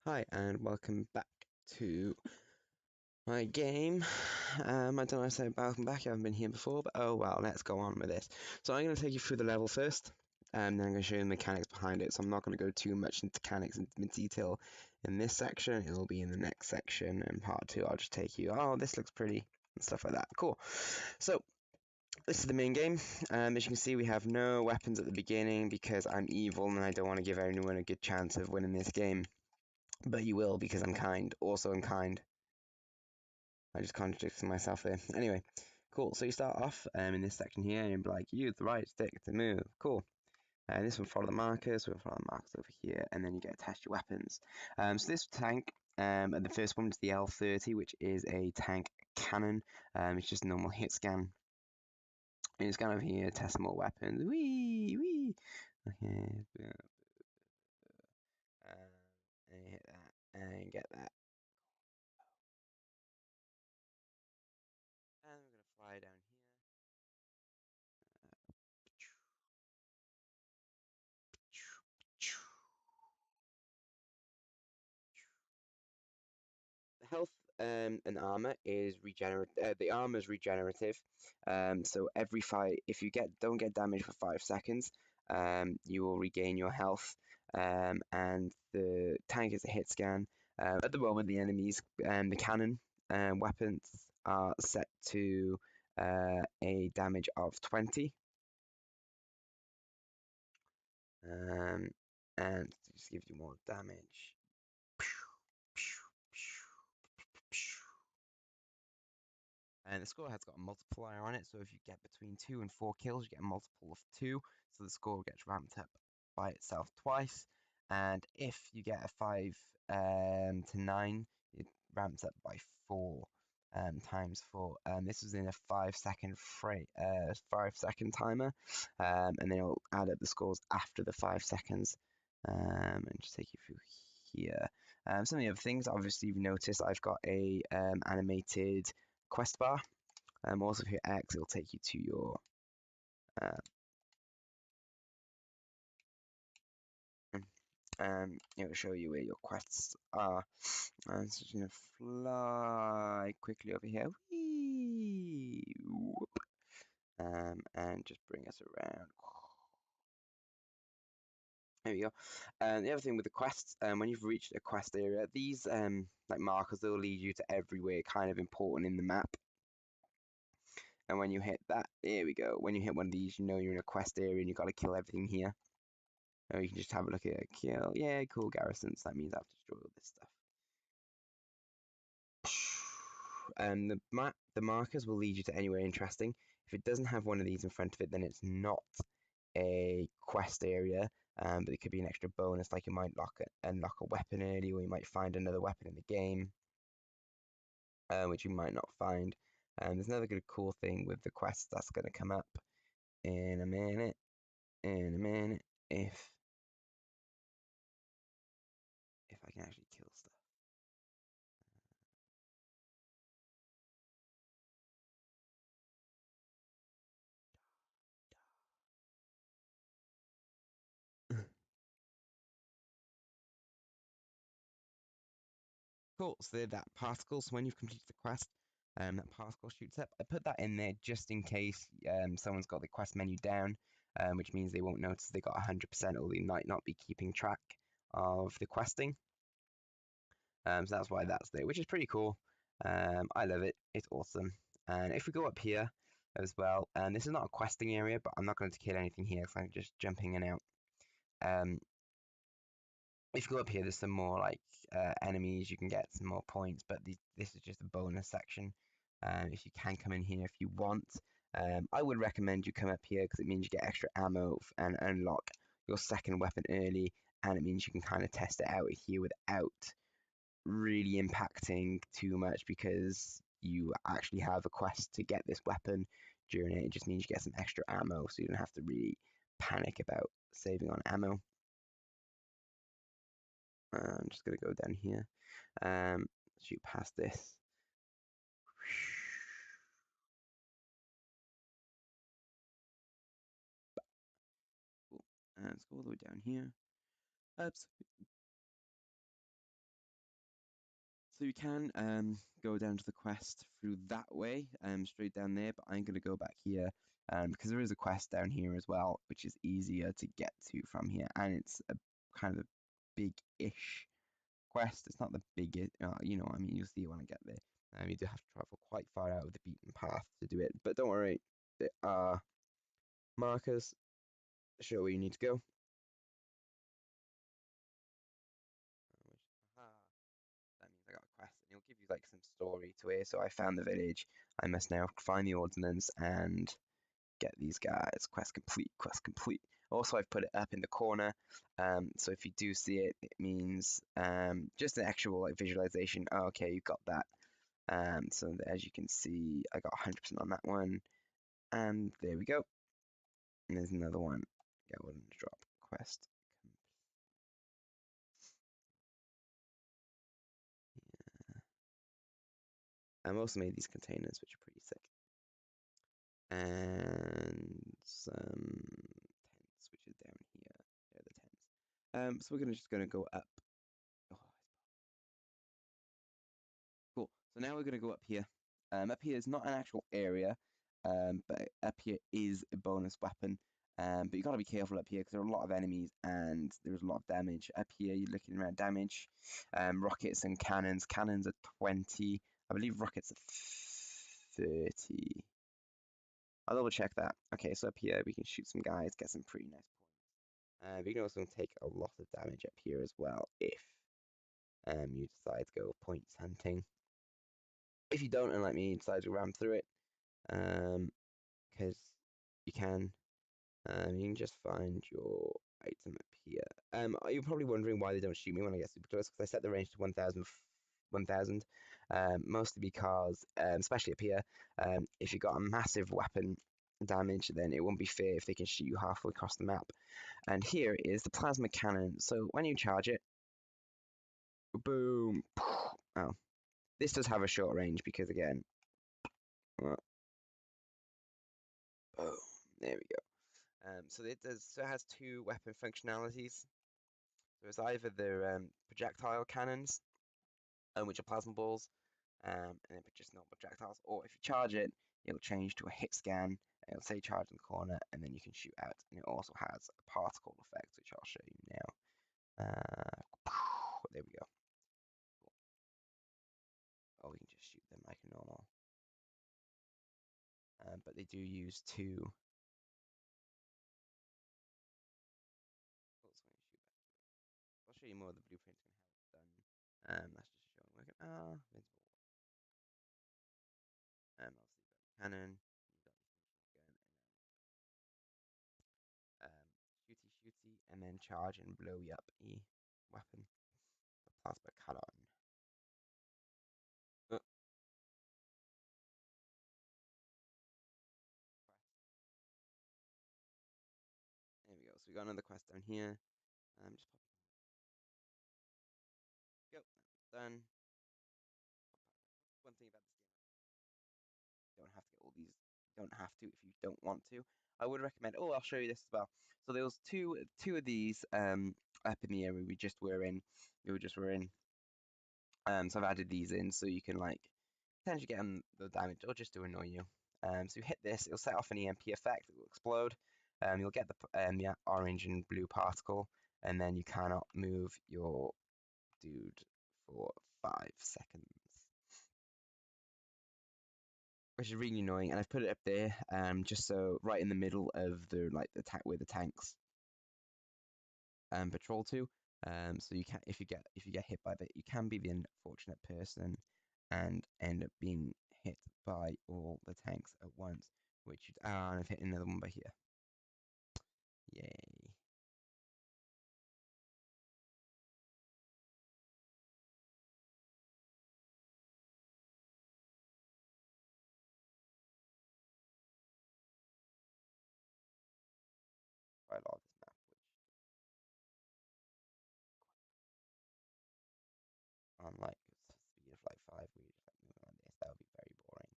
Hi, and welcome back to my game. I don't know if I say welcome back, you haven't been here before, but oh well, let's go on with this. So I'm going to take you through the level first, and then I'm going to show you the mechanics behind it. So I'm not going to go too much into mechanics in detail in this section, it will be in the next section, and part two I'll just take you, oh, this looks pretty, and stuff like that. Cool. So this is the main game. As you can see, we have no weapons at the beginning because I'm evil and I don't want to give anyone a good chance of winning this game. But you will because I'm kind. Also, I'm kind. I just contradicted myself there. Anyway, cool. So you start off in this section here, and you're like, use the right stick to move. Cool. And this one follow the markers. We'll follow the markers over here, and then you get to test your weapons. So this tank, the first one is the L30, which is a tank cannon. It's just a normal hit scan. And it's kind of here, test more weapons. Wee wee. Okay. And hit that, and get that. And we're gonna fly down here. The health and armor is regenerative. The armor is regenerative. So every five, if you don't get damaged for 5 seconds, you will regain your health. And the tank is a hit scan. At the moment, the enemies, the cannon weapons are set to a damage of 20. Um, and to just give you more damage. And the score has got a multiplier on it, so if you get between 2 and 4 kills, you get a multiple of 2, so the score gets ramped up by itself twice. And if you get a 5 to 9, it ramps up by 4 times 4. This is in a 5-second 5-second timer, and then it'll add up the scores after the 5 seconds, and just take you through here. Some of the other things, obviously, you've noticed I've got a animated quest bar. Also, if you hit X, it'll take you to your it'll show you where your quests are. I'm just gonna fly quickly over here. Whee! Whoop. And just bring us around. There we go. The other thing with the quests, when you've reached a quest area, these like markers, they'll lead you to everywhere kind of important in the map. And when you hit that, there we go. When you hit one of these, you know you're in a quest area and you've got to kill everything here. Or you can just have a look at it, kill. Yeah, cool garrisons. That means I have to destroy all this stuff. And the markers will lead you to anywhere interesting. If it doesn't have one of these in front of it, then it's not a quest area. But it could be an extra bonus, like you might unlock a weapon early, or you might find another weapon in the game, which you might not find. There's another good cool thing with the quest that's going to come up in a minute. If I can actually kill stuff. Cool, so they're that particle. So when you've completed the quest, that particle shoots up. I put that in there just in case someone's got the quest menu down, which means they won't notice they got 100% or they might not be keeping track of the questing. So that's why that's there, which is pretty cool. I love it. It's awesome. And if we go up here as well, and this is not a questing area, but I'm not going to kill anything here because I'm just jumping in and out. If you go up here, there's some more like enemies. You can get some more points, but this is just a bonus section. If you can come in here if you want, I would recommend you come up here because it means you get extra ammo and unlock your second weapon early, and it means you can kind of test it out here without really impacting too much because you actually have a quest to get this weapon during it. It just means you get some extra ammo, so you don't have to really panic about saving on ammo. I'm just going to go down here, shoot past this. Cool. And let's go all the way down here. Oops. So you can go down to the quest through that way, straight down there, but I'm gonna go back here because there is a quest down here as well, which is easier to get to from here, and it's a kind of a big-ish quest. It's not the biggest, you know, I mean, you'll see when I get there. You do have to travel quite far out of the beaten path to do it, but don't worry, there are markers that show where you need to go. Aha. That means I got a quest, and it'll give you like some story to it. So I found the village. I must now find the ordnance and get these guys. Quest complete. Quest complete. Also, I've put it up in the corner. So if you do see it, it means just an actual like visualization. Oh, okay, you got that. So as you can see, I got 100% on that one, and there we go. And there's another one. Go and drop quest. I also made these containers, which are pretty sick. And some tents, which are down here. They're the tents. So we're just gonna go up. Oh, cool. So now we're gonna go up here. Up here is not an actual area, but up here is a bonus weapon. But you gotta be careful up here because there are a lot of enemies and there's a lot of damage. Up here, you're looking around damage. Rockets and cannons. Cannons are 20. I believe rockets are 30. I'll double check that. Okay, so up here we can shoot some guys, get some pretty nice points. We can also take a lot of damage up here as well if you decide to go points hunting. If you don't, and like me, decide to ram through it, because you can. You can just find your item up here. You're probably wondering why they don't shoot me when I get super close, because I set the range to 1,000. 1,000, mostly because, especially up here, if you've got a massive weapon damage, then it won't be fair if they can shoot you halfway across the map. And here is the plasma cannon. So when you charge it, boom. Oh, this does have a short range because again, boom. There we go. So it has two weapon functionalities. So it's either the projectile cannons, which are plasma balls, and then just normal projectiles, or if you charge it, it'll change to a hit scan. It'll say charge in the corner, and then you can shoot out. And it also has a particle effect, which I'll show you now. There we go. Or we can just shoot them like a normal. But they do use two. I'll show you more of the blueprints and how it's done. That's just showing working. Invincible. Obviously you've got the cannon, you've got the extinguishing gun, and then shooty, and then charge and blow you up weapon. The plasma cannon. Uh, There we go. So we got another quest down here. Just pop it. Go. That's done. One thing about this game, you don't have to get all these. You don't have to if you don't want to. I would recommend. Oh, I'll show you this as well. So there was two of these up in the area we just were in. We were in. So I've added these in so you can like potentially get them the damage or just to annoy you. So you hit this, it'll set off an EMP effect. It will explode. You'll get the orange and blue particle, and then you cannot move your dude for 5 seconds, which is really annoying. And I've put it up there, just so right in the middle of the where the tanks patrol to. So you can if you get hit by that, you can be the unfortunate person and end up being hit by all the tanks at once. Which and I've hit another one by here. Yay! Quite a lot of this map, which on like speed of like 5, we just like moving like this. That would be very boring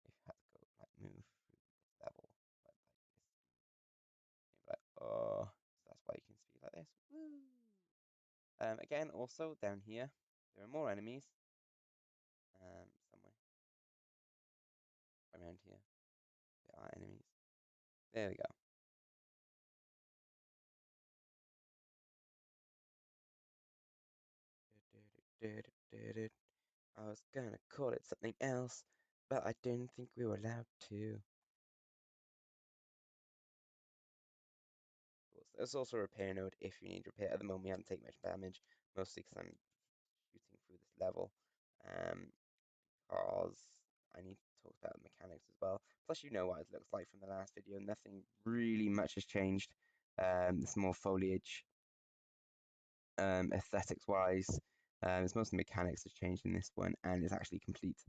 if you had to go like move through this level like this. You'd be like, oh, so that's why you can speed like this. Woo! Again, also down here, there are more enemies. somewhere around here. There are enemies. There we go. I was gonna call it something else, but I didn't think we were allowed to. Cool. So there's also a repair node if you need repair. At the moment, we haven't taken much damage, mostly because I'm shooting through this level. Because I need to talk about the mechanics as well. Plus, you know what it looks like from the last video. Nothing really much has changed. There's more foliage, aesthetics-wise. It's mostly mechanics has changed in this one, and it's actually complete.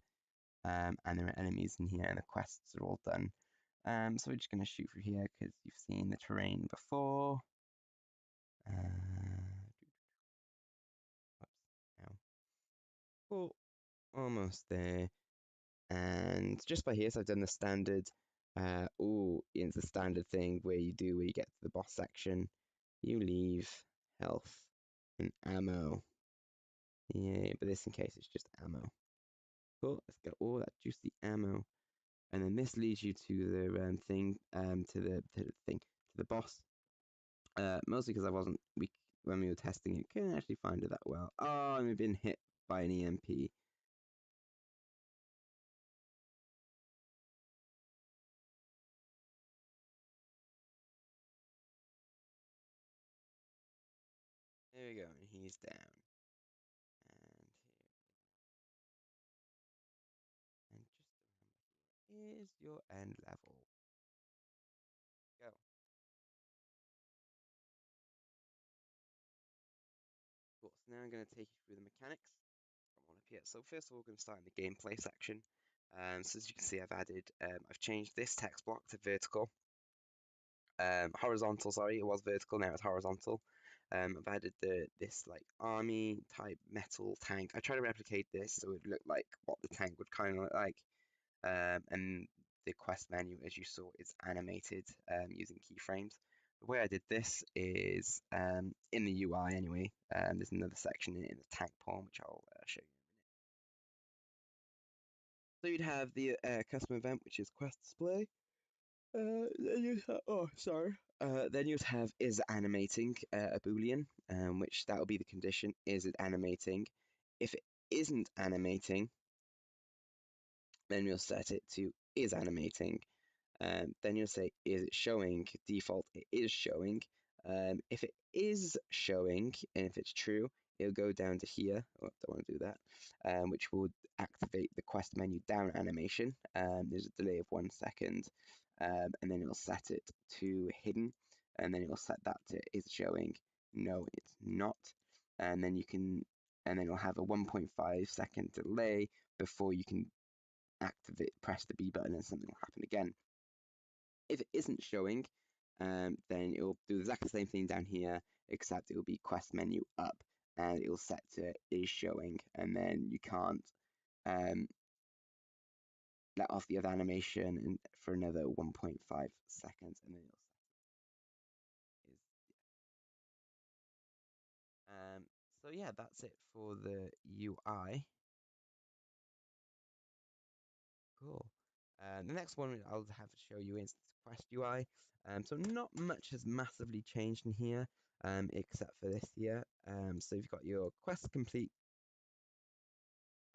And there are enemies in here, and the quests are all done. So we're just going to shoot through here because you've seen the terrain before. Whoops, no. Cool, almost there. And just by here, so I've done the standard. It's the standard thing where you get to the boss section, you leave health and ammo. Yeah, but this in case it's just ammo. Cool, let's get all that juicy ammo. And then this leads you to the thing, to the boss. Mostly because I wasn't when we were testing it, couldn't actually find it that well. Oh, and we've been hit by an EMP. There we go, and he's down. And here, and just remember, here is your end level. Go. Cool. So now I'm going to take you through the mechanics. Come on up here. So first of all, we're going to start in the gameplay section. So as you can see, I've changed this text block to vertical. Horizontal, sorry, it was vertical, now it's horizontal. I've added this like army type metal tank. I try to replicate this so it would look like what the tank would kind of look like. And the quest menu, as you saw, is animated using keyframes. The way I did this is in the UI anyway. There's another section in the tank pawn, which I'll show you in a minute. So you'd have the custom event, which is quest display. Then you'd have is animating a boolean, which that will be the condition. Is it animating? If it isn't animating, then we'll set it to is animating. Then you'll say, is it showing? Default, it is showing. If it is showing, and if it's true, it'll go down to here. Oh, don't want to do that. Which will activate the quest menu down animation. There's a delay of 1 second. And then it'll set it to hidden. And then it'll set that to is showing. No, it's not. And then it'll have a 1.5 second delay before you can press the B button, and something will happen again. If it isn't showing, then it will do exactly the same thing down here, except it will be quest menu up, and it will set to is showing, and then you can't let off the other animation for another 1.5 seconds, and then it'll set it is so yeah, that's it for the UI. Cool. The next one I'll have to show you is Quest UI. So not much has massively changed in here, except for this here. So you've got your quest complete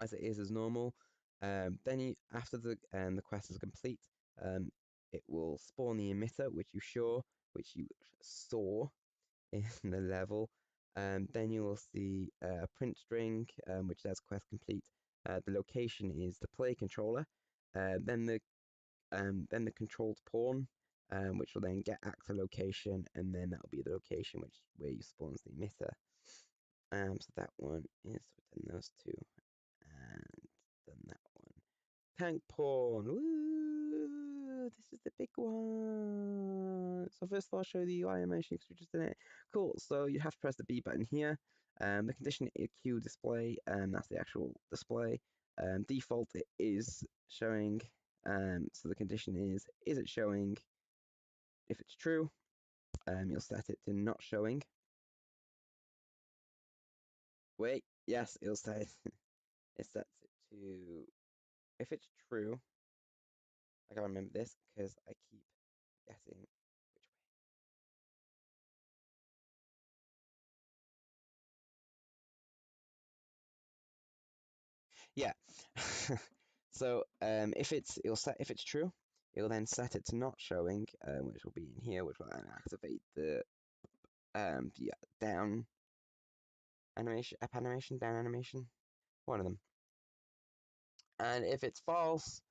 as it is as normal. Then after the quest is complete, it will spawn the emitter, which you saw in the level. Then you will see a print string, which says quest complete. The location is the play controller. Then the controlled pawn, which will then get actor location, and then that'll be the location where you spawns the emitter. So that one is within those two, and then that one. Tank pawn. Woo! This is the big one. So first of all, I'll show you the UI animation because we just did it. Cool. So you have to press the B button here. The condition is queue display, that's the actual display. Default it is showing. So the condition is it showing? If it's true, you'll set it to not showing. Wait, yes, it'll say it sets it to, if it's true, I gotta remember this because I keep guessing which way. Yeah. So if it's true, it'll then set it to not showing, which will be in here, which will then activate the down animation, up animation, down animation, one of them. And if it's false,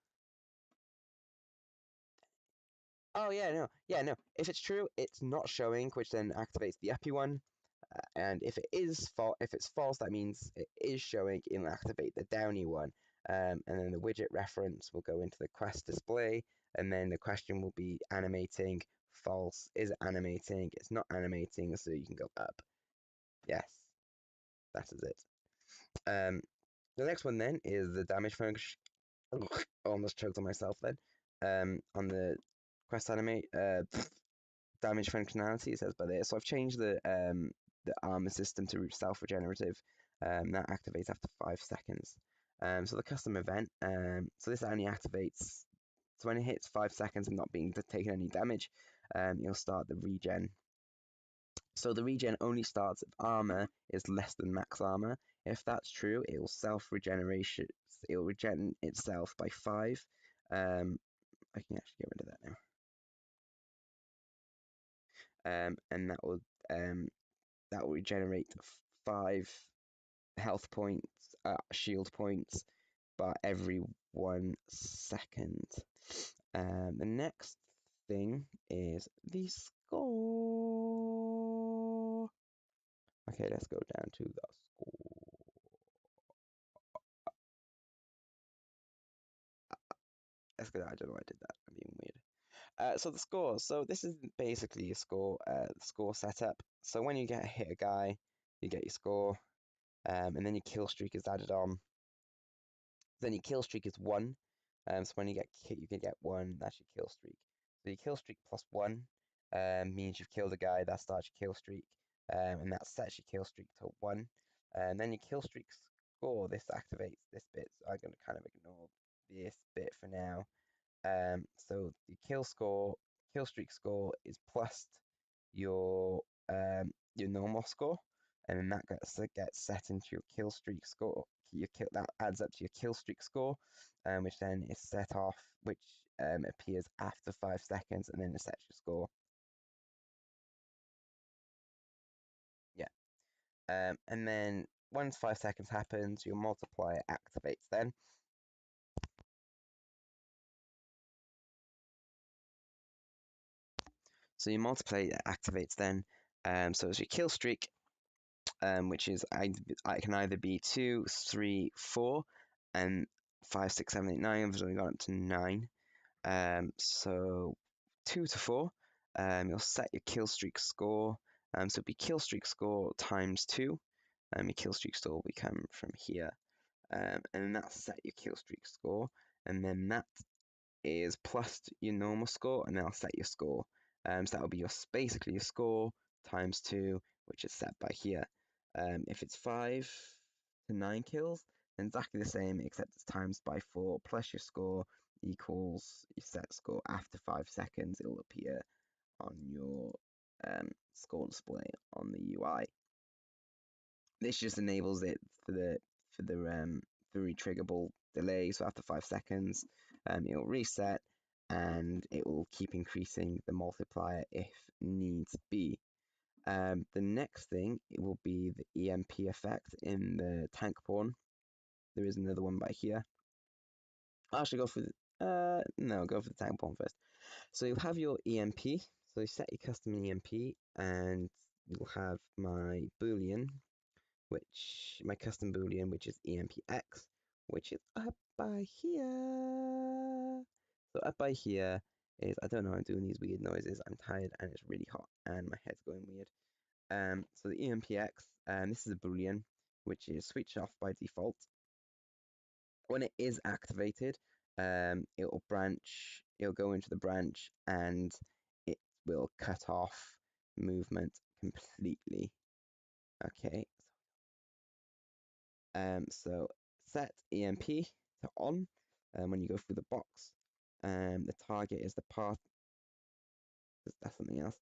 oh yeah no. If it's true, it's not showing, which then activates the uppy one. And if it's false, that means it is showing. It'll activate the downy one, and then the widget reference will go into the quest display, and then the question will be animating. False is it animating? It's not animating, so you can go up. Yes, that is it. The next one then is the damage function. Almost choked on myself then. On the quest animate damage functionality, it says by there. So I've changed the armor system to self-regenerative. That activates after 5 seconds. So the custom event, so this only activates, so when it hits 5 seconds and not being taken any damage, you'll start the regen. So the regen only starts if armor is less than max armor. If that's true, it will self-regeneration. It will regen itself by 5. I can actually get rid of that now. And that will regenerate 5 health points, shield points, but every 1 second. The next thing is the score. Okay, let's go down to the score. Let's go. I don't know why I did that. I'm being weird. So the score. So this is basically a score setup. So when you hit a guy, you get your score, and then your kill streak is added on. Then your kill streak is 1. So when you get hit, you can get 1. That's your kill streak. So your kill streak plus 1 means you've killed a guy. That starts your kill streak, and that sets your kill streak to 1. And then your kill streak score. This activates this bit. So I'm going to kind of ignore this bit for now. So the kill streak score is plus your normal score, and then that gets set into your kill streak score. That adds up to your kill streak score, which then is set off, which appears after 5 seconds, and then it sets your score. Yeah. And then once 5 seconds happens, your multiplier activates then. So your multiplier activates then. So it's your kill streak, which is I can either be 2, 3, 4, and 5, 6, 7, 8, 9. I've only got up to 9. So 2 to 4. You'll set your kill streak score. So it'll be kill streak score times 2. Your kill streak score will become from here. And then that's set your kill streak score. And then that is plus your normal score, and then I'll set your score. So that will be basically your score times 2, which is set by here. If it's 5 to 9 kills, then exactly the same, except it's times by 4 plus your score equals your set score. After 5 seconds, it will appear on your score display on the UI. This just enables it for the retriggerable delay. So after 5 seconds, it will reset, and it will keep increasing the multiplier if needs be. The next thing it will be the EMP effect in the tank pawn. There is another one by here. I'll actually go for go for the tank pawn first. So you'll have your EMP. So you set your custom EMP, and you'll have my boolean, my custom boolean, which is EMPX, which is up by here. So up by here is, I don't know, I'm doing these weird noises. I'm tired and it's really hot and my head's going weird. So the EMPX, this is a boolean, which is switched off by default. When it is activated, it'll go into the branch, and it will cut off movement completely. Okay. So set EMP to on when you go through the box. The target is the path. That's something else.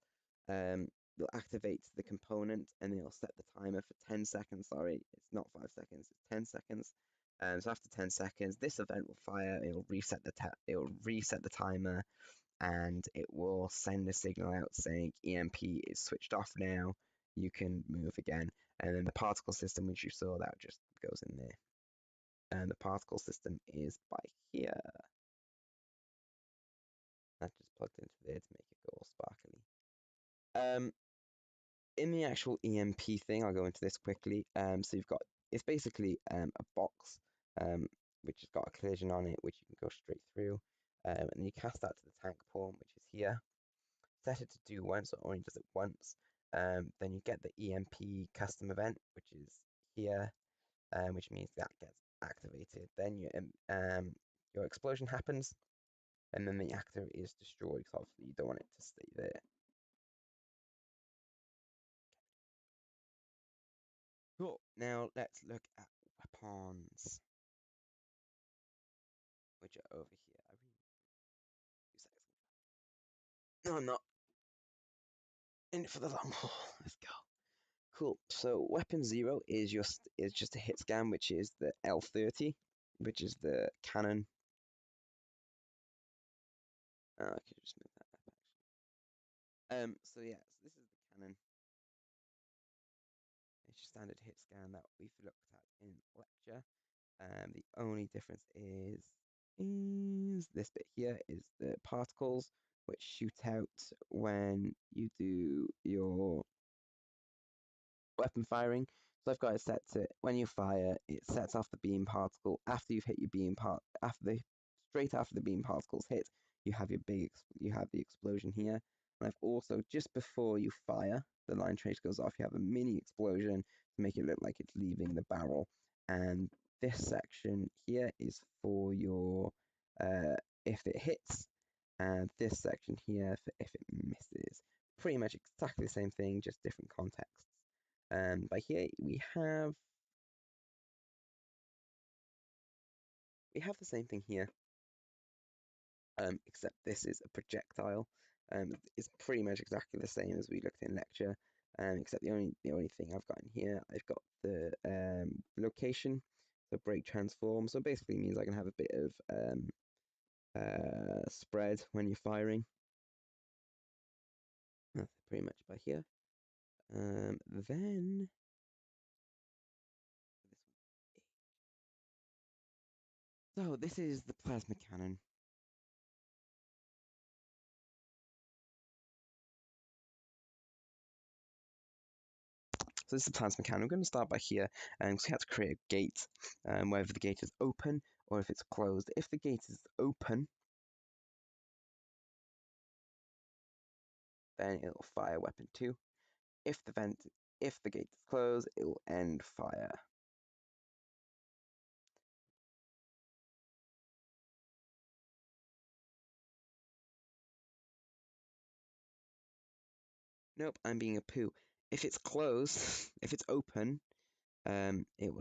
You'll activate the component and then you'll set the timer for 10 seconds. Sorry, it's not 5 seconds, it's 10 seconds. So after 10 seconds, this event will fire. It'll reset the timer, and it will send a signal out saying EMP is switched off now. You can move again. And then the particle system, which you saw, that just goes in there. And the particle system is by here. That just plugged into there to make it go all sparkly. In the actual EMP thing, I'll go into this quickly. So it's basically a box which has got a collision on it, which you can go straight through. And you cast that to the tank pawn, which is here. Set it to do once, so it only does it once. Then you get the EMP custom event, which is here, which means that gets activated. Then your explosion happens, and then the actor is destroyed, because obviously you don't want it to stay there. Cool. Now let's look at weapons, which are over here. I really need 2 seconds. No, I'm not. In it for the long haul. Let's go. Cool. So weapon 0 is just a hit scan, which is the L30, which is the cannon. I could just move that up actually. So yeah, so this is the cannon. It's your standard hit scan that we've looked at in lecture. The only difference is this bit here is the particles, which shoot out when you do your weapon firing. So I've got it set to when you fire, it sets off the beam particle after you've hit your beam straight after the beam particles hit. You have the explosion here. And I've also, just before you fire, the line trace goes off. You have a mini explosion to make it look like it's leaving the barrel. And this section here is for your if it hits, and this section here for if it misses. Pretty much exactly the same thing, just different contexts. By here we have the same thing here, except this is a projectile. It's pretty much exactly the same as we looked in lecture, except the only thing I've got in here, I've got the location, so break transform. So basically means I can have a bit of spread when you're firing. That's pretty much by here. Then so this is the plasma cannon. So this is the plasma cannon. I'm going to start by here, because we have to create a gate, whether the gate is open or if it's closed. If the gate is open, then it'll fire weapon 2. If the gate is closed, it will end fire. Nope, I'm being a poo. If it's closed, if it's open, it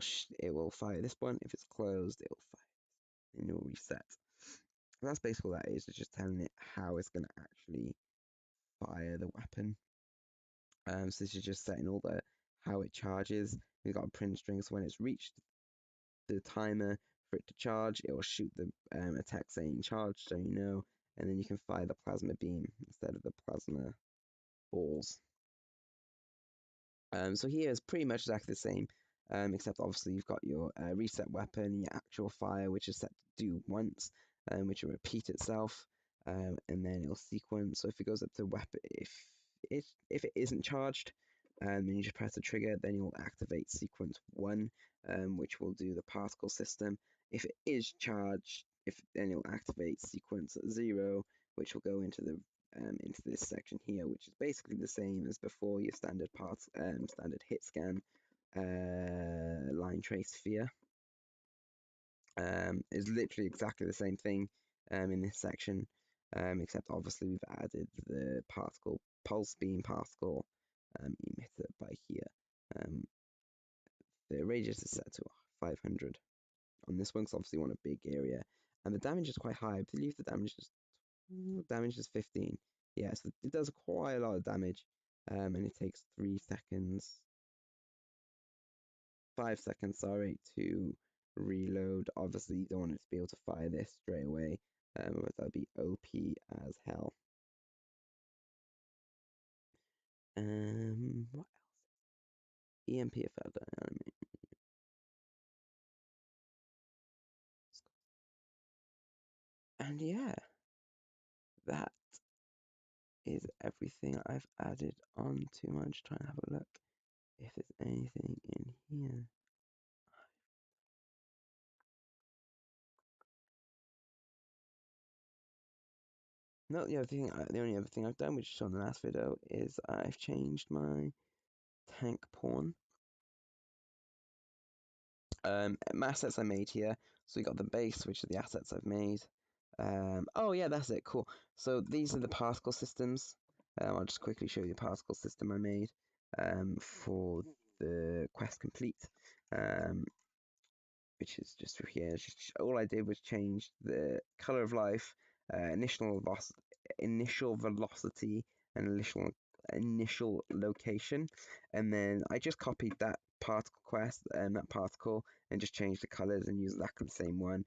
will fire this one. If it's closed, it will fire, and it will reset. And that's basically what that is. It's just telling it how it's going to actually fire the weapon. So this is just setting all the how it charges. We've got a print string, so when it's reached the timer for it to charge, it will shoot the attack saying charge, so you know, and then you can fire the plasma beam instead of the plasma balls. So here is pretty much exactly the same, except obviously you've got your reset weapon, your actual fire, which is set to do once, which will repeat itself, and then it'll sequence. So if it goes up to weapon, if it isn't charged, and you just press the trigger, then you'll activate sequence 1, which will do the particle system. If it is charged, then you'll activate sequence 0, which will go into this section here, which is basically the same as before your standard hit scan line trace sphere. Is literally exactly the same thing in this section, except obviously we've added the pulse beam particle emitter by here. The radius is set to 500. on this one because obviously we want a big area, and the damage is quite high. I believe the damage is 15. Yeah, so it does quite a lot of damage, and it takes 3 seconds, 5 seconds, sorry, to reload. Obviously, you don't want it to be able to fire this straight away, but that'll be OP as hell. What else? EMP effect. And yeah, that is everything I've added on to. I'm just trying to have a look if there's anything in here. No, the only other thing I've done, which is on the last video, is I've changed my tank pawn. My assets I made here. So we got the base, which are the assets I've made. Oh yeah, that's it. Cool. So these are the particle systems. I'll just quickly show you the particle system I made for the quest complete. Which is just through here. All I did was change the color of life, initial velocity, and initial location, and then I just copied that particle quest and that particle and just changed the colors and used exactly the same one.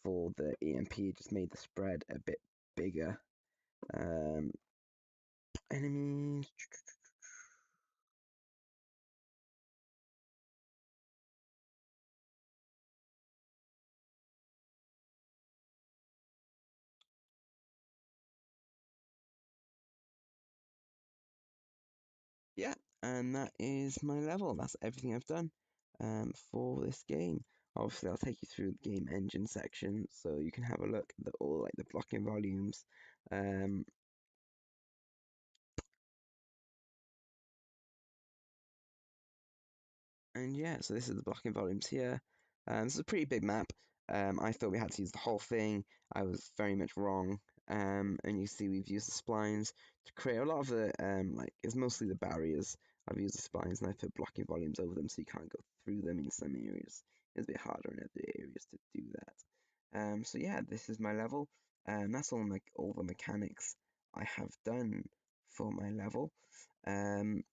For the EMP, just made the spread a bit bigger. Enemies. Yeah, and that is my level. That's everything I've done for this game. Obviously, I'll take you through the game engine section so you can have a look at all like the blocking volumes. Um, and yeah, so this is the blocking volumes here. This is a pretty big map. I thought we had to use the whole thing. I was very much wrong. And you see we've used the splines to create a lot of the, like, it's mostly the barriers. I've used the splines and I put blocking volumes over them so you can't go through them in some areas. It's a bit harder in other areas to do that. So yeah, this is my level. That's all the mechanics I have done for my level. And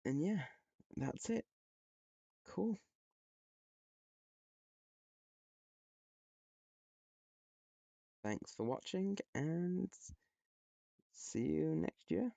yeah, that's it. Cool. Thanks for watching and see you next year.